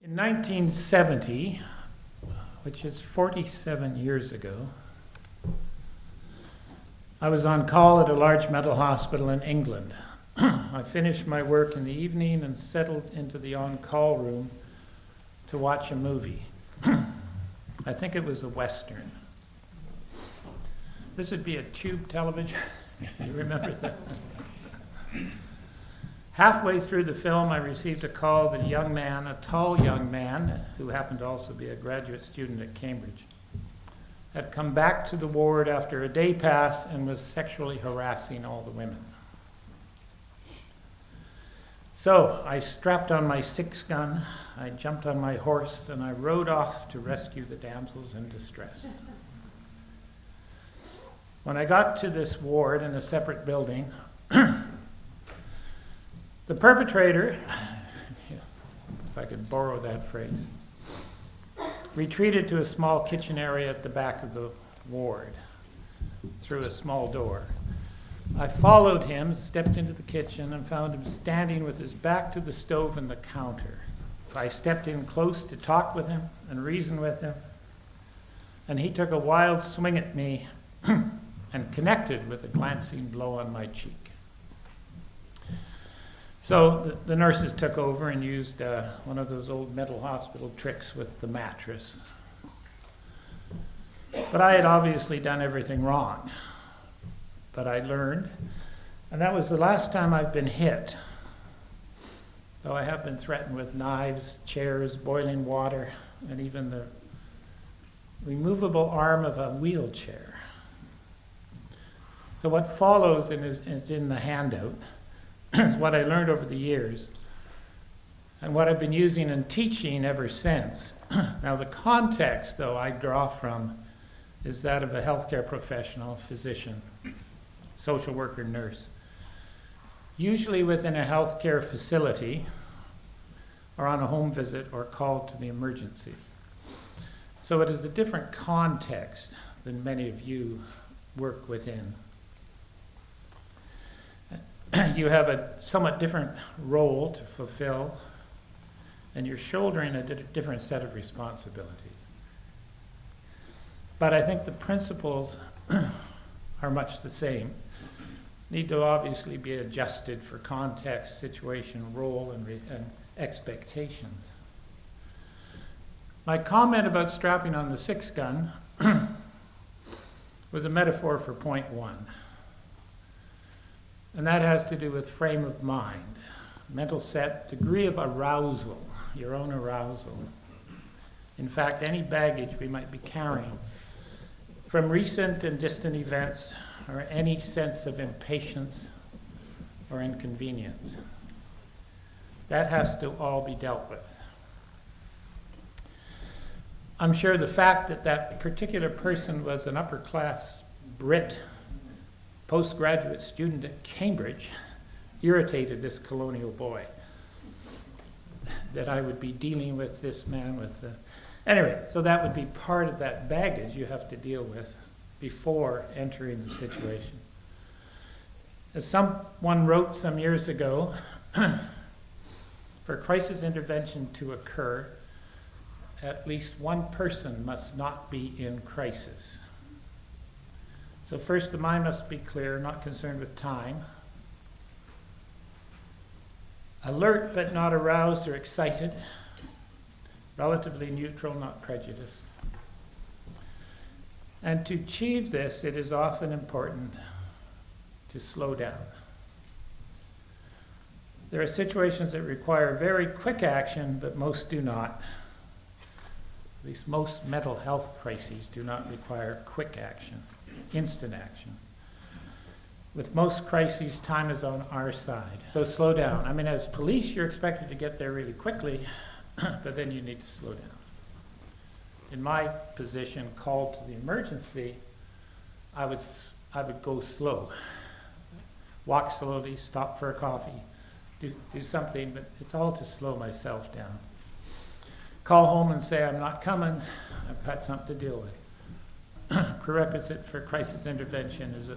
In 1970, which is 47 years ago, I was on call at a large mental hospital in England. I finished my work in the evening and settled into the on-call room to watch a movie. I think it was a Western. This would be a tube television. You remember that? Halfway through the film, I received a call that a tall young man, who happened to also be a graduate student at Cambridge, had come back to the ward after a day pass and was sexually harassing all the women. So I strapped on my 6-gun, I jumped on my horse, and I rode off to rescue the damsels in distress. When I got to this ward in a separate building, the perpetrator, if I could borrow that phrase, retreated to a small kitchen area at the back of the ward through a small door. I followed him, stepped into the kitchen, and found him standing with his back to the stove and the counter. I stepped in close to talk with him and reason with him, and he took a wild swing at me and connected with a glancing blow on my cheek. So the nurses took over and used one of those old mental hospital tricks with the mattress. But I had obviously done everything wrong. But I learned, and that was the last time I've been hit. Though I have been threatened with knives, chairs, boiling water, and even the removable arm of a wheelchair. So what follows is in the handout. Is what I learned over the years and what I've been using and teaching ever since. Now the context, though, I draw from is that of a healthcare professional, physician, social worker, nurse, usually within a healthcare facility or on a home visit or called to the emergency. So it is a different context than many of you work within. You have a somewhat different role to fulfill, and you're shouldering a different set of responsibilities. But I think the principles are much the same. Need to obviously be adjusted for context, situation, role, and expectations. My comment about strapping on the 6-gun was a metaphor for point 1. And that has to do with frame of mind, mental set, degree of arousal, your own arousal. In fact, any baggage we might be carrying from recent and distant events or any sense of impatience or inconvenience. That has to all be dealt with. I'm sure the fact that that particular person was an upper-class Brit postgraduate student at Cambridge irritated this colonial boy, that I would be dealing with this man with anyway, so that would be part of that baggage you have to deal with before entering the situation. As someone wrote some years ago, for crisis intervention to occur, at least one person must not be in crisis. So first, the mind must be clear, not concerned with time. Alert but not aroused or excited. Relatively neutral, not prejudiced. And to achieve this, it is often important to slow down. There are situations that require very quick action, but most do not. At least most mental health crises do not require quick action. Instant action. With most crises, time is on our side. So slow down. I mean, as police, you're expected to get there really quickly, but then you need to slow down. In my position, called to the emergency, I would go slow. Walk slowly, stop for a coffee, do something, but it's all to slow myself down. Call home and say, I'm not coming, I've got something to deal with. Prerequisite for crisis intervention is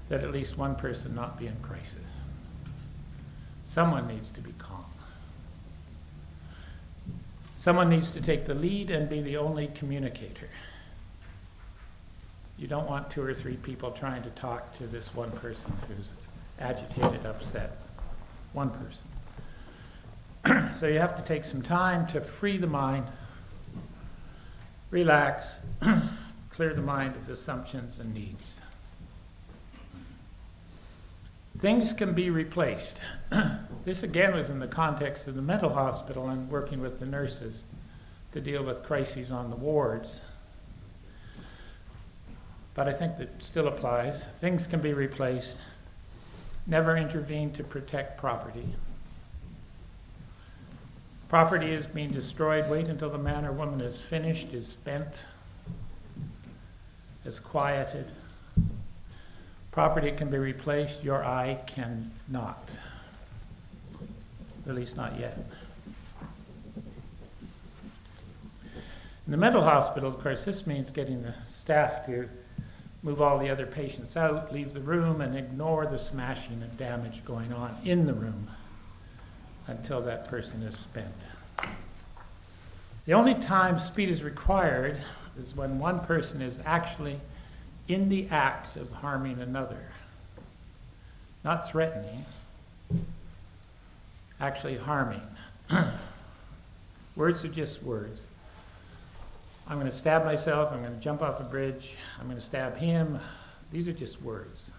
that at least one person not be in crisis. Someone needs to be calm. Someone needs to take the lead and be the only communicator. You don't want 2 or 3 people trying to talk to this one person who's agitated, upset. One person. So you have to take some time to free the mind, relax, clear the mind of assumptions and needs. Things can be replaced. This again was in the context of the mental hospital and working with the nurses to deal with crises on the wards. But I think that still applies. Things can be replaced. Never intervene to protect property. Property is being destroyed. Wait until the man or woman is finished, is spent, is quieted. Property can be replaced. Your eye cannot. At least not yet. In the mental hospital, of course, this means getting the staff to move all the other patients out, leave the room, and ignore the smashing and damage going on in the room until that person is spent. The only time speed is required is when one person is actually in the act of harming another. Not threatening, actually harming. Words are just words. I'm going to stab myself, I'm going to jump off a bridge, I'm going to stab him. These are just words.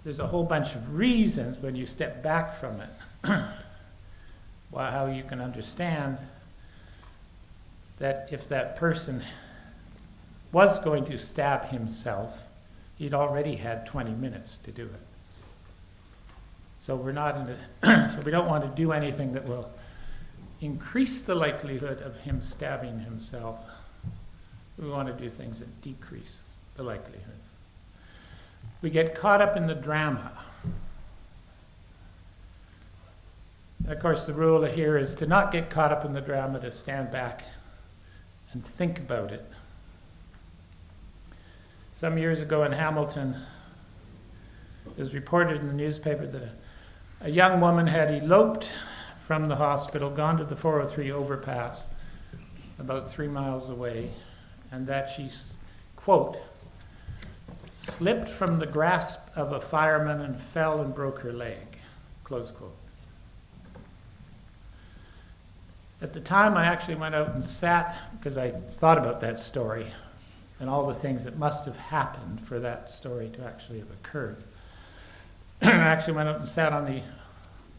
There's a whole bunch of reasons when you step back from it, how you can understand that if that person was going to stab himself, he'd already had 20 minutes to do it. So we're not in a so we don't want to do anything that will increase the likelihood of him stabbing himself. We want to do things that decrease the likelihood. We get caught up in the drama. And of course, the rule here is to not get caught up in the drama, to stand back and think about it. Some years ago in Hamilton, it was reported in the newspaper that a young woman had eloped from the hospital, gone to the 403 overpass about 3 miles away, and that she, quote, slipped from the grasp of a fireman and fell and broke her leg, close quote. At the time, I actually went out and sat, because I thought about that story and all the things that must have happened for that story to actually have occurred. I actually went out and sat on the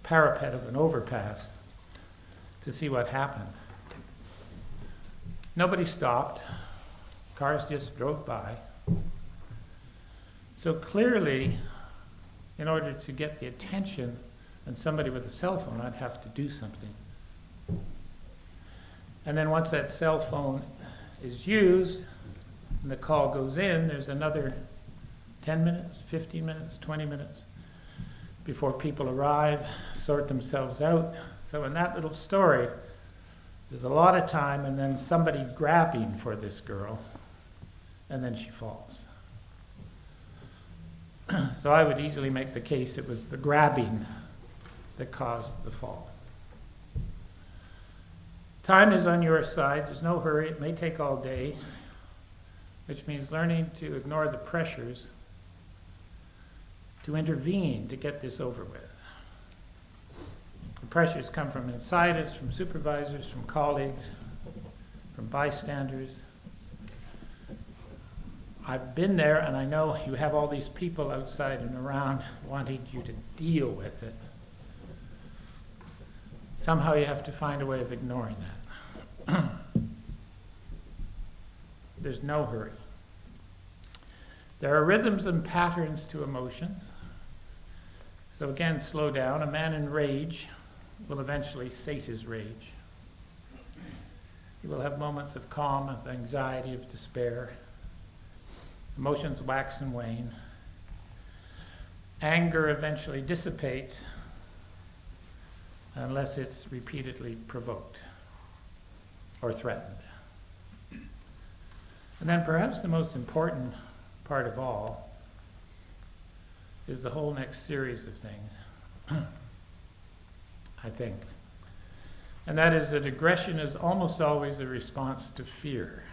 parapet of an overpass to see what happened. Nobody stopped. Cars just drove by. So clearly, in order to get the attention of somebody with a cell phone, I'd have to do something. And then once that cell phone is used and the call goes in, there's another 10 minutes, 15 minutes, 20 minutes before people arrive, sort themselves out. So in that little story, there's a lot of time and then somebody grabbing for this girl, and then she falls. So I would easily make the case it was the grabbing that caused the fall. Time is on your side. There's no hurry. It may take all day, which means learning to ignore the pressures, to intervene to get this over with. The pressures come from inside us, from supervisors, from colleagues, from bystanders. I've been there, and I know you have all these people outside and around wanting you to deal with it. Somehow you have to find a way of ignoring that. There's no hurry. There are rhythms and patterns to emotions. So again, slow down. A man in rage will eventually sate his rage. He will have moments of calm, of anxiety, of despair. Emotions wax and wane. Anger eventually dissipates unless it's repeatedly provoked or threatened. And then perhaps the most important part of all is the whole next series of things, I think. and that is that aggression is almost always a response to fear.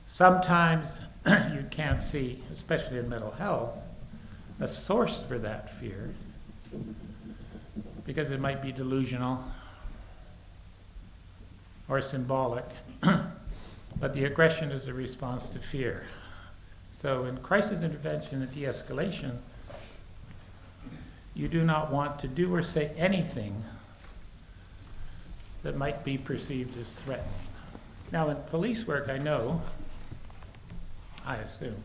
Sometimes you can't see, especially in mental health, a source for that fear, because it might be delusional or symbolic, but the aggression is a response to fear. So in crisis intervention and de-escalation, you do not want to do or say anything that might be perceived as threatening. Now in police work, I assume,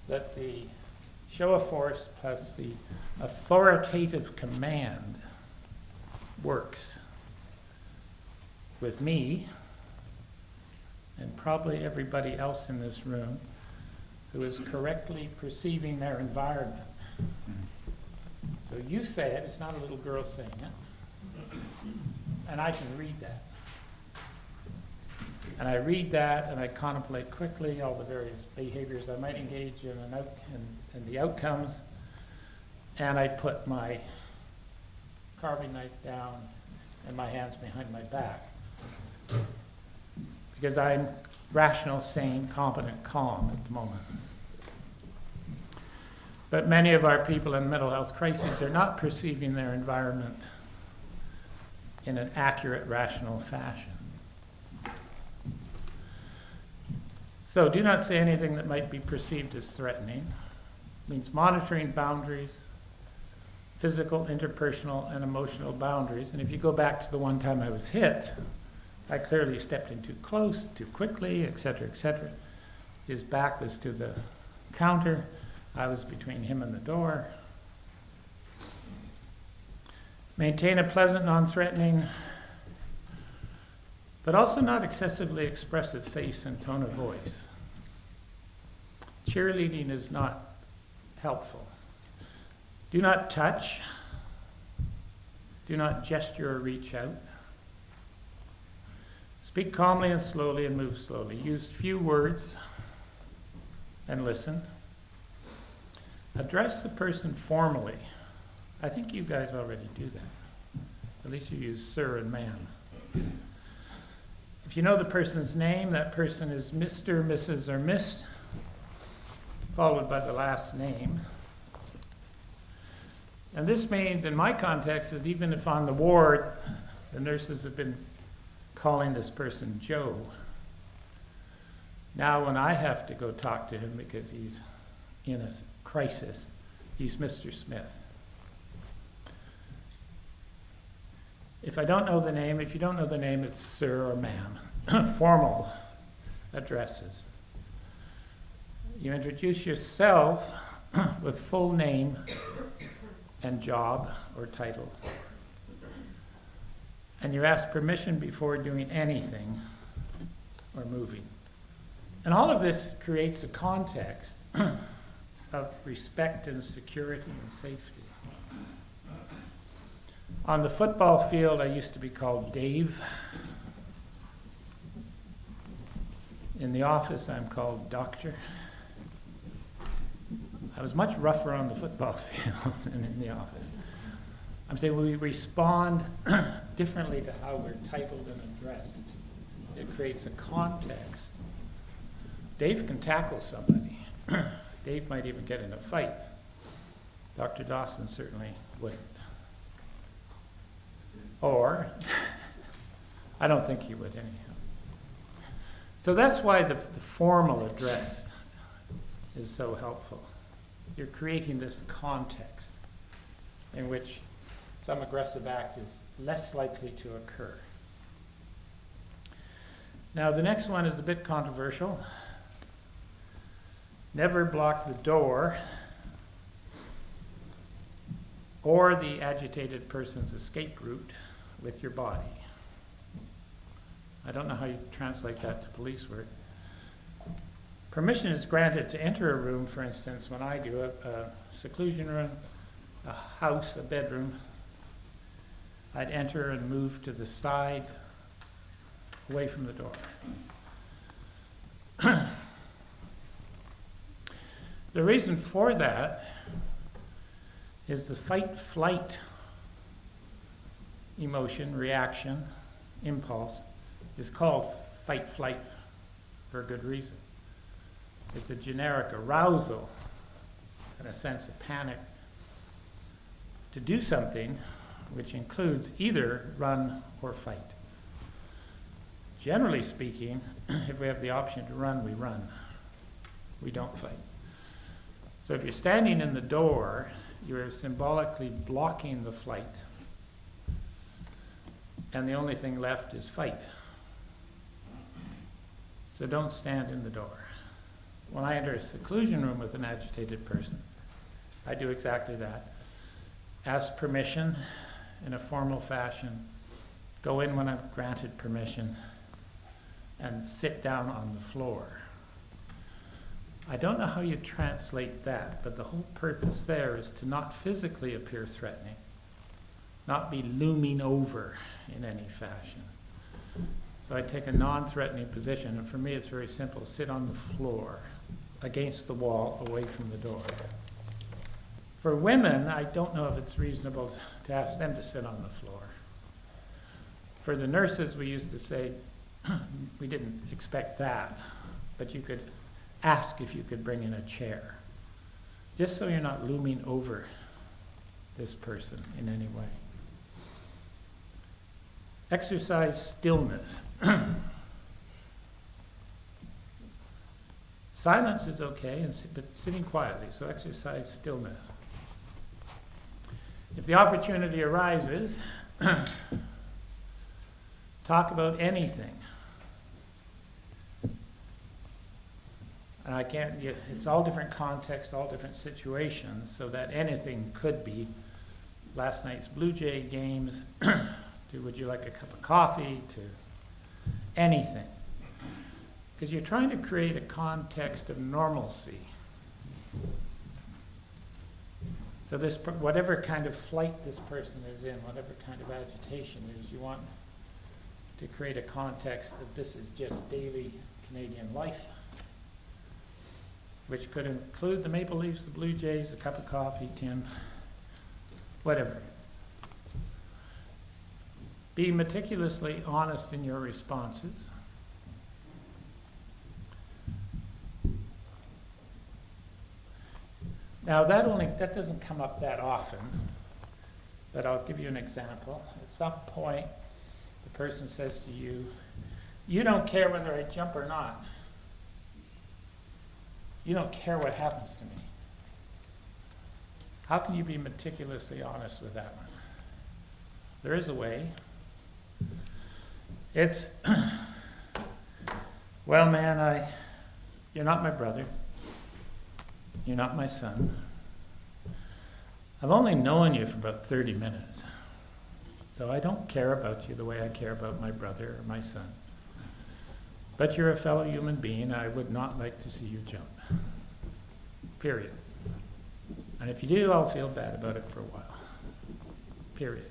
that the show of force plus the authoritative command works with me and probably everybody else in this room who is correctly perceiving their environment. So you say it, it's not a little girl saying it, and I can read that. And I read that and I contemplate quickly all the various behaviors I might engage in and the outcomes, and I put my carving knife down and my hands behind my back. Because I'm rational, sane, competent, calm at the moment. But many of our people in mental health crises are not perceiving their environment in an accurate, rational fashion. So do not say anything that might be perceived as threatening. It means monitoring boundaries, physical, interpersonal, and emotional boundaries. And if you go back to the one time I was hit, I clearly stepped in too close, too quickly, etc., etc. His back was to the counter. I was between him and the door. Maintain a pleasant, non-threatening, but also not excessively expressive face and tone of voice. Cheerleading is not helpful. Do not touch. Do not gesture or reach out. Speak calmly and slowly and move slowly. Use few words and listen. Address the person formally. I think you guys already do that. At least you use sir and ma'am. If you know the person's name, that person is Mr., Mrs., or Miss, followed by the last name. And this means, in my context, that even if on the ward, the nurses have been calling this person Joe, now when I have to go talk to him because he's in a crisis, he's Mr. Smith. If I don't know the name, if you don't know the name, it's sir or ma'am. Formal addresses. You introduce yourself with full name and job or title. And you ask permission before doing anything or moving. And all of this creates a context of respect and security and safety. On the football field, I used to be called Dave. In the office, I'm called Doctor. I was much rougher on the football field than in the office. I'm saying we respond differently to how we're titled and addressed. It creates a context. Dave can tackle somebody. Dave might even get in a fight. Dr. Dawson certainly wouldn't. Or, I don't think he would anyhow. So that's why the formal address is so helpful. You're creating this context in which some aggressive act is less likely to occur. Now the next one is a bit controversial. Never block the door or the agitated person's escape route with your body. I don't know how you translate that to police work. Permission is granted to enter a room, for instance, when I do a seclusion room, a house, a bedroom. I'd enter and move to the side, away from the door. The reason for that is the fight-flight emotion, reaction, impulse is called fight-flight for a good reason. It's a generic arousal and a sense of panic to do something which includes either run or fight. Generally speaking, if we have the option to run, we run. We don't fight. So if you're standing in the door, you're symbolically blocking the flight, and the only thing left is fight. So don't stand in the door. When I enter a seclusion room with an agitated person, I do exactly that. Ask permission in a formal fashion, go in when I'm granted permission, and sit down on the floor. I don't know how you translate that, but the whole purpose there is to not physically appear threatening, not be looming over in any fashion. So I take a non-threatening position, and for me it's very simple. Sit on the floor, against the wall, away from the door. For women, I don't know if it's reasonable to ask them to sit on the floor. For the nurses, we used to say, we didn't expect that, but you could ask if you could bring in a chair, just so you're not looming over this person in any way. Exercise stillness. Silence is okay, but sitting quietly, so exercise stillness. If the opportunity arises, talk about anything. And it's all different contexts, all different situations, so that anything could be last night's Blue Jay games, to would you like a cup of coffee, to anything. Because you're trying to create a context of normalcy. So this, whatever kind of flight this person is in, whatever kind of agitation is, you want to create a context that this is just daily Canadian life, which could include the Maple Leafs, the Blue Jays, a cup of coffee, Tim, whatever. Be meticulously honest in your responses. Now that doesn't come up that often, but I'll give you an example. At some point, the person says to you, "You don't care whether I jump or not. You don't care what happens to me." How can you be meticulously honest with that one? There is a way. It's, well, man, you're not my brother. You're not my son. I've only known you for about 30 minutes. So I don't care about you the way I care about my brother or my son. But you're a fellow human being. I would not like to see you jump. Period. And if you do, I'll feel bad about it for a while. Period.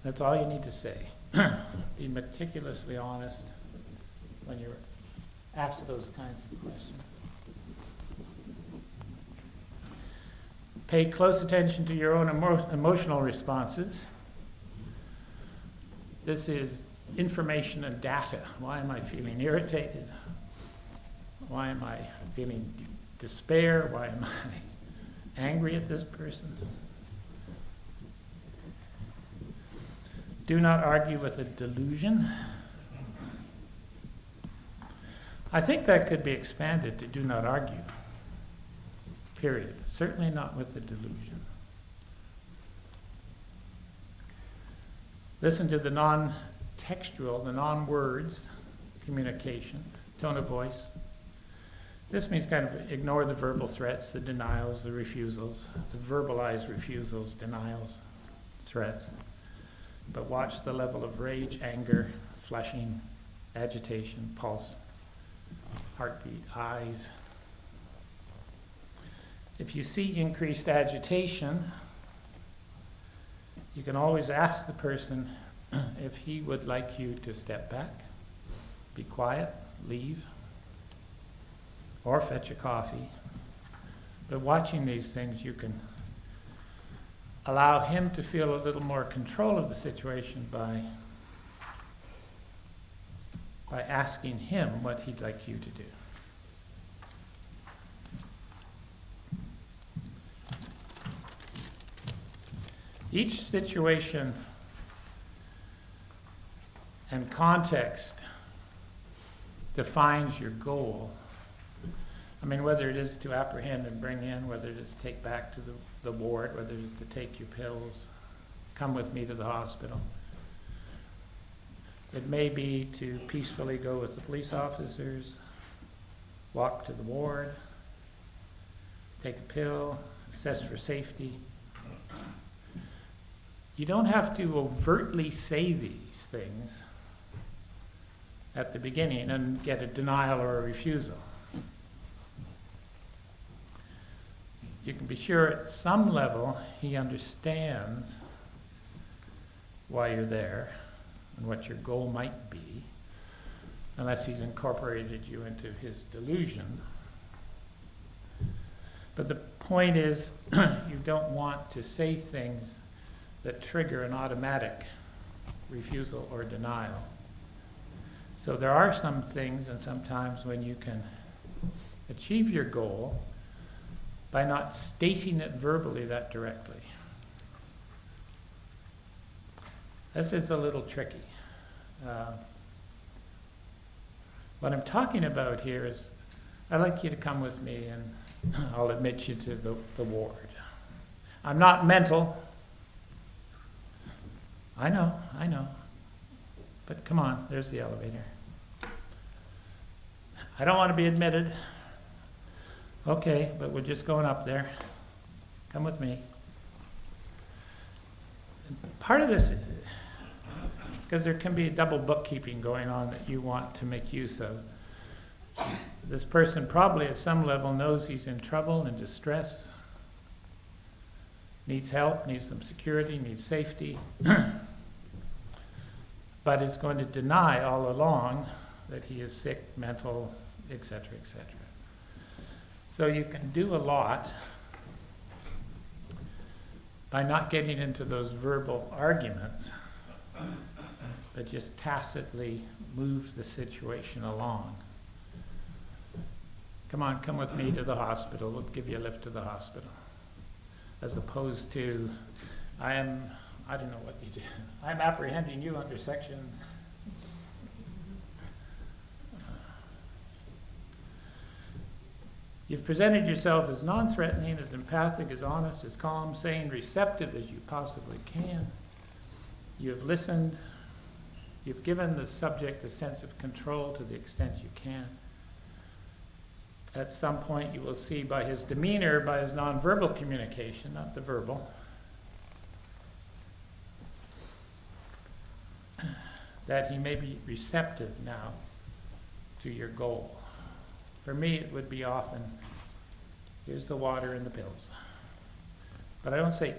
That's all you need to say. Be meticulously honest when you're asked those kinds of questions. Pay close attention to your own emotional responses. This is information and data. Why am I feeling irritated? Why am I feeling despair? Why am I angry at this person? Do not argue with a delusion. I think that could be expanded to do not argue. Period. Certainly not with the delusion. Listen to the non-textual, the non-words communication, tone of voice. This means kind of ignore the verbal threats, the denials, the refusals, the verbalized refusals, denials, threats. But watch the level of rage, anger, flushing, agitation, pulse, heartbeat, eyes. If you see increased agitation, you can always ask the person if he would like you to step back, be quiet, leave, or fetch a coffee. But watching these things, you can allow him to feel a little more control of the situation by asking him what he'd like you to do. Each situation and context defines your goal. I mean, whether it is to apprehend and bring in, whether it is to take back to the ward, whether it is to take your pills, come with me to the hospital. It may be to peacefully go with the police officers, walk to the ward, take a pill, assess for safety. You don't have to overtly say these things at the beginning and get a denial or a refusal. You can be sure at some level he understands why you're there and what your goal might be, unless he's incorporated you into his delusion. But the point is, you don't want to say things that trigger an automatic refusal or denial. So there are some things and sometimes when you can achieve your goal by not stating it verbally that directly. This is a little tricky. What I'm talking about here is, I'd like you to come with me and I'll admit you to the ward. I'm not mental. I know. But come on, there's the elevator. I don't want to be admitted. Okay, but we're just going up there. Come with me. And part of this, because there can be a double bookkeeping going on that you want to make use of. This person probably at some level knows he's in trouble and distress, needs help, needs some security, needs safety, but is going to deny all along that he is sick, mental, etc., etc. So you can do a lot by not getting into those verbal arguments, but just tacitly move the situation along. Come on, come with me to the hospital. We'll give you a lift to the hospital. As opposed to, I don't know what you do. I'm apprehending you under section. You've presented yourself as non-threatening, as empathic, as honest, as calm, sane, receptive as you possibly can. You have listened. You've given the subject a sense of control to the extent you can. At some point you will see by his demeanor, by his nonverbal communication, not the verbal, that he may be receptive now to your goal. For me, it would be often, here's the water and the pills. But I don't say,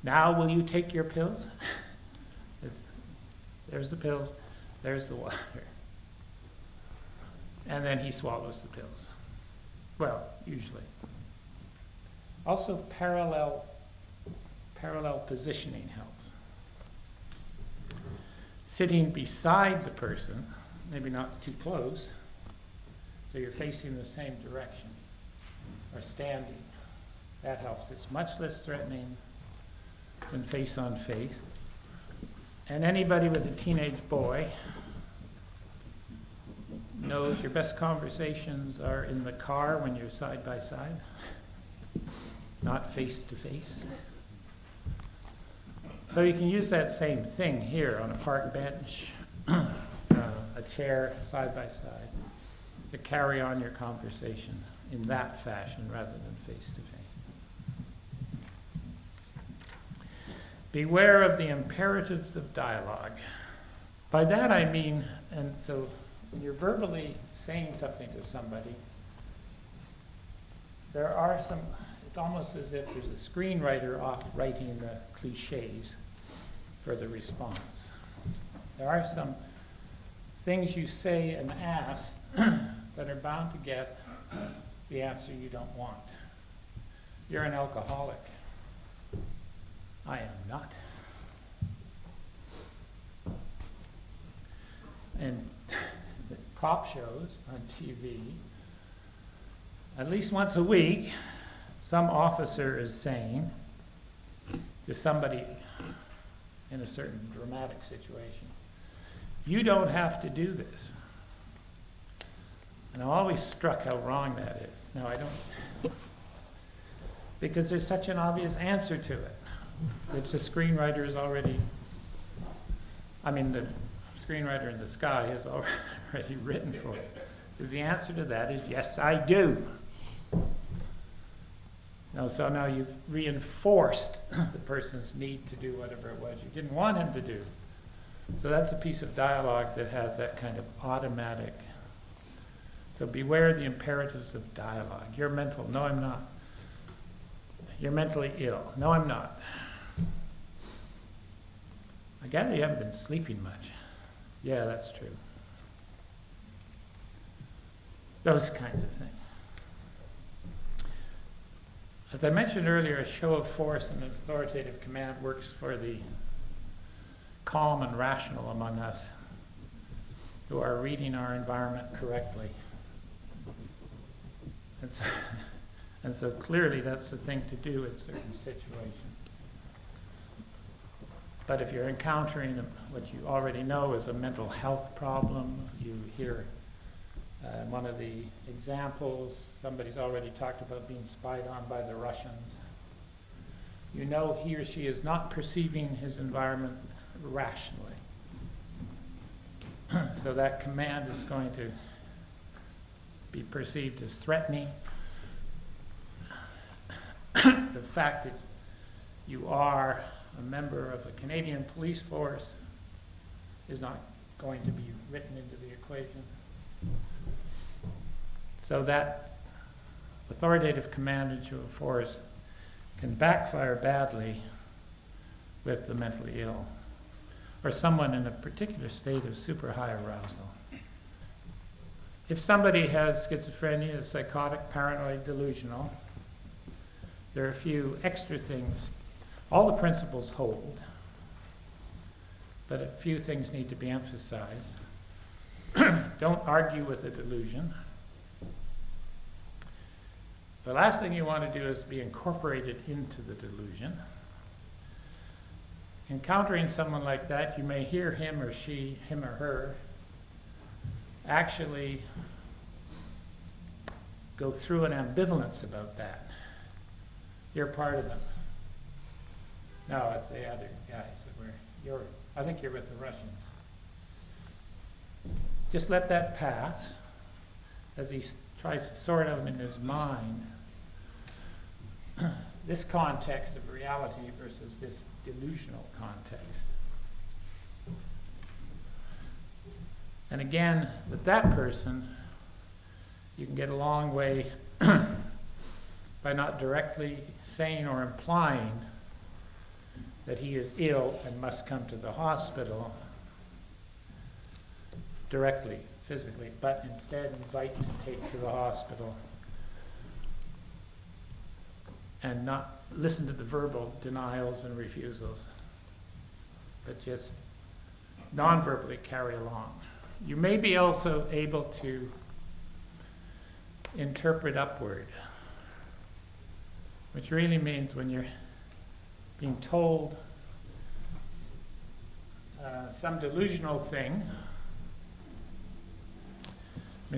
now will you take your pills? There's the pills, there's the water. And then he swallows the pills. Well, usually. Also, parallel positioning helps. Sitting beside the person, maybe not too close, so you're facing the same direction, or standing. That helps. It's much less threatening than face on face. And anybody with a teenage boy knows your best conversations are in the car when you're side by side, not face to face. So you can use that same thing here on a park bench, a chair side by side, to carry on your conversation in that fashion rather than face to face. Beware of the imperatives of dialogue. By that I mean, and so when you're verbally saying something to somebody, there are some, it's almost as if there's a screenwriter off writing the cliches for the response. There are some things you say and ask that are bound to get the answer you don't want. You're an alcoholic. I am not. And the cop shows on TV, at least once a week, some officer is saying to somebody in a certain dramatic situation, you don't have to do this. And I'm always struck how wrong that is. No, I don't. Because there's such an obvious answer to it. Which the screenwriter is already, the screenwriter in the sky has already written for it. Because the answer to that is, yes, I do. No, so now you've reinforced the person's need to do whatever it was you didn't want him to do. So that's a piece of dialogue that has that kind of automatic. So beware the imperatives of dialogue. You're mental. No, I'm not. You're mentally ill. No, I'm not. I gather you haven't been sleeping much. Yeah, that's true. Those kinds of things. As I mentioned earlier, a show of force and authoritative command works for the calm and rational among us who are reading our environment correctly. And so clearly that's the thing to do in certain situations. But if you're encountering what you already know is a mental health problem, you hear one of the examples, somebody's already talked about being spied on by the Russians. You know he or she is not perceiving his environment rationally. So that command is going to be perceived as threatening. The fact that you are a member of a Canadian police force is not going to be written into the equation. So that authoritative command and show of force can backfire badly with the mentally ill or someone in a particular state of super high arousal. If somebody has schizophrenia, is psychotic, paranoid, delusional, there are a few extra things. All the principles hold, but a few things need to be emphasized. Don't argue with a delusion. The last thing you want to do is be incorporated into the delusion. Encountering someone like that, you may hear him or her, actually go through an ambivalence about that. You're part of them. No, it's the other guys that I think you're with the Russians. Just let that pass as he tries to sort out in his mind this context of reality versus this delusional context. And again, with that person, you can get a long way by not directly saying or implying that he is ill and must come to the hospital directly, physically, but instead invite to take to the hospital and not listen to the verbal denials and refusals, but just non-verbally carry along. You may be also able to interpret upward, which really means when you're being told some delusional thing.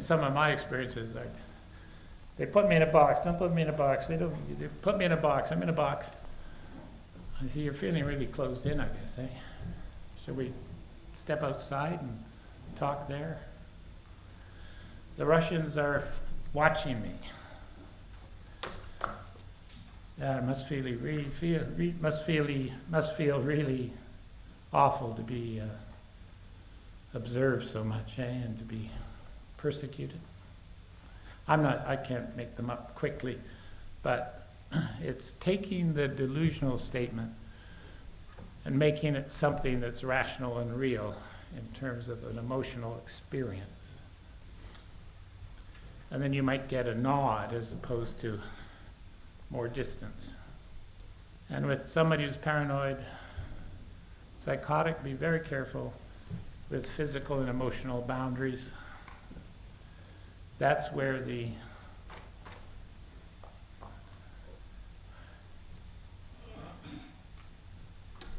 Some of my experiences are, they put me in a box. Don't put me in a box. They put me in a box. I'm in a box. I say, you're feeling really closed in, I guess, eh? Should we step outside and talk there? The Russians are watching me. It must feel really awful to be observed so much, and to be persecuted. I can't make them up quickly, but it's taking the delusional statement and making it something that's rational and real in terms of an emotional experience. And then you might get a nod as opposed to more distance. And with somebody who's paranoid, psychotic, be very careful with physical and emotional boundaries. That's where the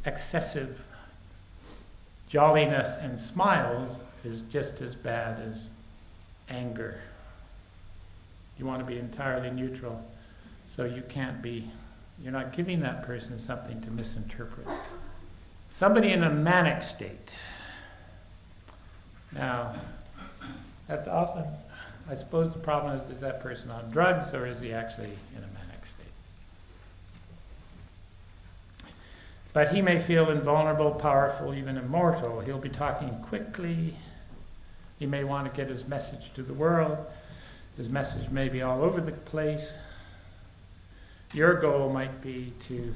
excessive jolliness and smiles is just as bad as anger. You want to be entirely neutral, so you're not giving that person something to misinterpret. Somebody in a manic state. Now, that's often, I suppose the problem is that person on drugs, or is he actually in a manic state? But he may feel invulnerable, powerful, even immortal. He'll be talking quickly. He may want to get his message to the world. His message may be all over the place. Your goal might be to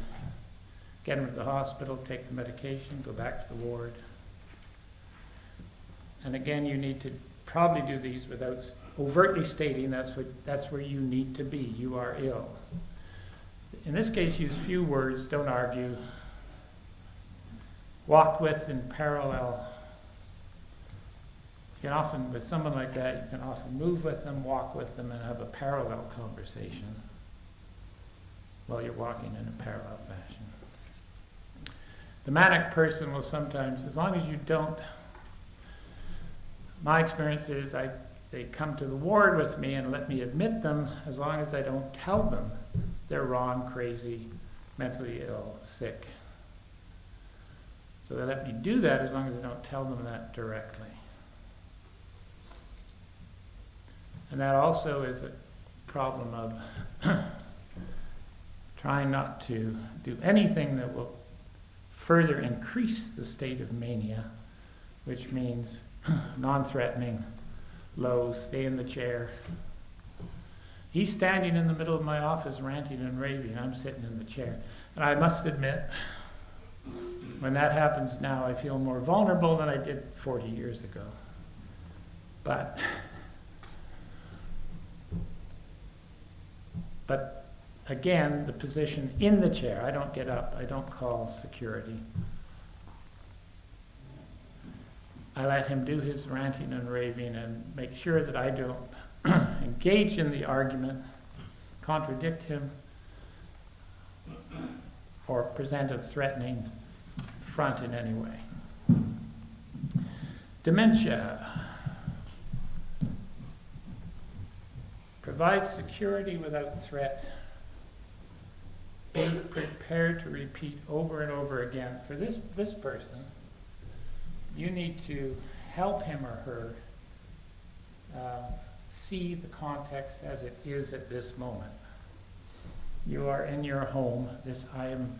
get him to the hospital, take the medication, go back to the ward. And again, you need to probably do these without overtly stating that's where you need to be. You are ill. In this case, use few words, don't argue. Walk with in parallel. You can often, with someone like that, you can often move with them, walk with them, and have a parallel conversation while you're walking in a parallel fashion. The manic person will sometimes, as long as you don't, my experience is they come to the ward with me and let me admit them, as long as I don't tell them they're wrong, crazy, mentally ill, sick. So they let me do that as long as I don't tell them that directly. And that also is a problem of trying not to do anything that will further increase the state of mania, which means non-threatening, low, stay in the chair. He's standing in the middle of my office ranting and raving. I'm sitting in the chair. And I must admit, when that happens now, I feel more vulnerable than I did 40 years ago. But again, the position in the chair, I don't get up, I don't call security. I let him do his ranting and raving and make sure that I don't engage in the argument, contradict him, or present a threatening front in any way. Dementia. Provide security without threat. Be prepared to repeat over and over again. For this person, you need to help him or her see the context as it is at this moment. You are in your home. I am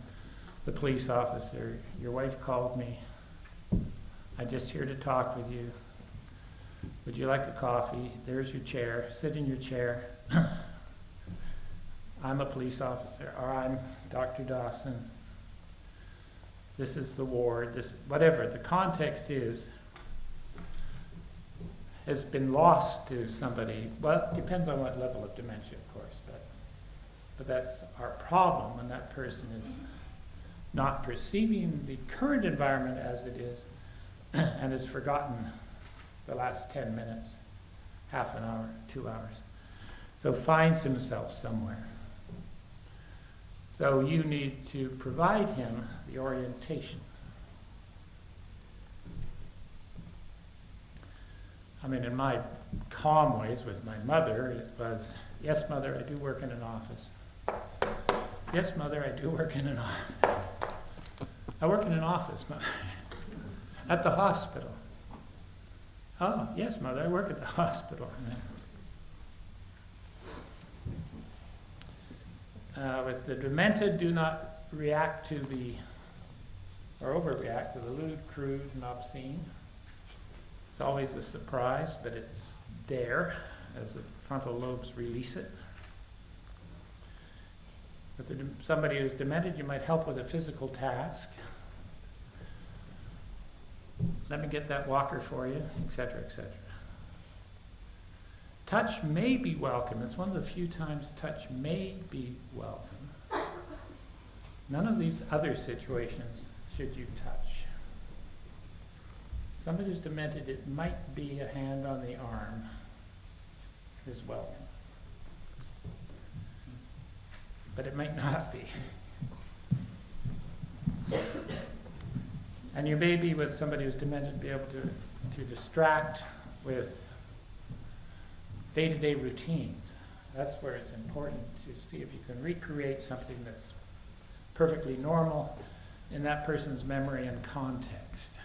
the police officer. Your wife called me. I'm just here to talk with you. Would you like a coffee? There's your chair. Sit in your chair. I'm a police officer, or I'm Dr. Dawson. This is the ward, whatever the context has been lost to somebody. Well, it depends on what level of dementia, of course. But that's our problem when that person is not perceiving the current environment as it is and has forgotten the last 10 minutes, half an hour, 2 hours. So finds himself somewhere. So you need to provide him the orientation. I mean, in my calm ways with my mother, it was, yes, mother, I do work in an office. Yes, mother, I do work in an office. I work in an office, mother. At the hospital. Oh, yes, mother, I work at the hospital. With the demented, do not react to or overreact to the lewd, crude, and obscene. It's always a surprise, but it's there as the frontal lobes release it. With somebody who's demented, you might help with a physical task. Let me get that walker for you, etc., etc. Touch may be welcome. It's one of the few times touch may be welcome. None of these other situations should you touch. Somebody who's demented, it might be a hand on the arm is welcome. But it might not be. And you may be with somebody who's demented, be able to distract with day-to-day routines. That's where it's important to see if you can recreate something that's perfectly normal in that person's memory and context.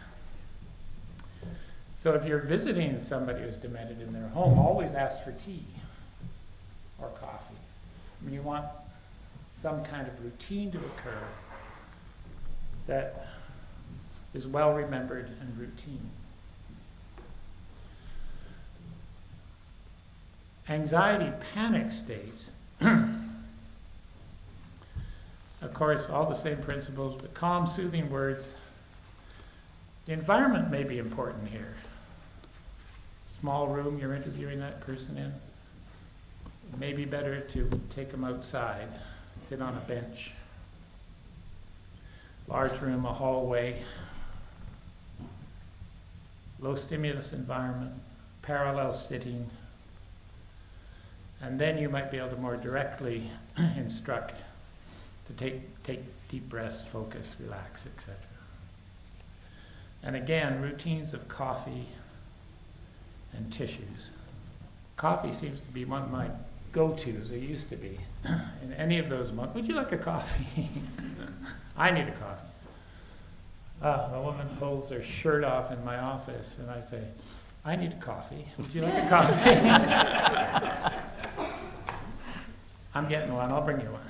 So if you're visiting somebody who's demented in their home, always ask for tea or coffee. I mean, you want some kind of routine to occur that is well remembered and routine. Anxiety panic states, of course, all the same principles, but calm, soothing words. The environment may be important here. Small room you're interviewing that person in. It may be better to take them outside, sit on a bench. Large room, a hallway, low stimulus environment, parallel sitting, and then you might be able to more directly instruct to take deep breaths, focus, relax, etc. And again, routines of coffee and tissues. Coffee seems to be one of my go-tos, it used to be. In any of those moments, would you like a coffee? I need a coffee. A woman pulls their shirt off in my office and I say, I need a coffee. Would you like a coffee? I'm getting one, I'll bring you one.